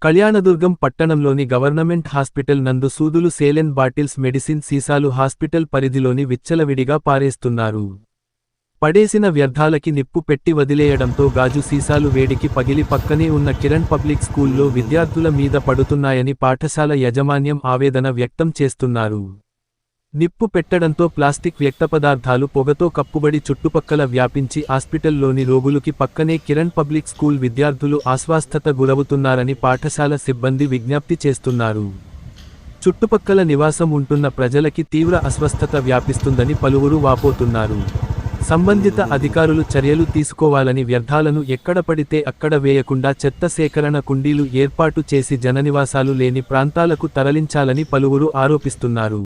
కళ్యాణదుర్గం పట్టణంలోని government hospital నందు సూదులు సేలెన్ బాటిల్స్ మెడిసిన్ సీసాలు హాస్పిటల్ పరిధిలోని విచ్చలవిడిగా పారేస్తున్నారు. పడేసిన వ్యర్థాలకి నిప్పు పెట్టి వదిలేయడంతో గాజు సీసాలు వేడికి పగిలి పక్కనే ఉన్న కిరణ్ పబ్లిక్ స్కూల్లో విద్యార్థుల మీద పడుతున్నాయని పాఠశాల యాజమాన్యం ఆవేదన వ్యక్తం చేస్తున్నారు. నిప్పు పెట్టడంతో ప్లాస్టిక్ వ్యర్థపదార్థాలు పొగతో కప్పుబడి చుట్టుపక్కల వ్యాపించి హాస్పిటల్లోని రోగులకి పక్కనే కిరణ్ పబ్లిక్ స్కూల్ విద్యార్థులు అస్వస్థత గురవుతున్నారని పాఠశాల సిబ్బంది విజ్ఞప్తి చేస్తున్నారు. చుట్టుపక్కల నివాసం ఉంటున్న ప్రజలకి తీవ్ర అస్వస్థత వ్యాపిస్తుందని పలువురు వాపోతున్నారు. సంబంధిత అధికారులు చర్యలు తీసుకోవాలని, వ్యర్థాలను ఎక్కడ పడితే అక్కడ వేయకుండా చెత్త సేకరణ కుండీలు ఏర్పాటు చేసి జననివాసాలు లేని ప్రాంతాలకు తరలించాలని పలువురు ఆరోపిస్తున్నారు.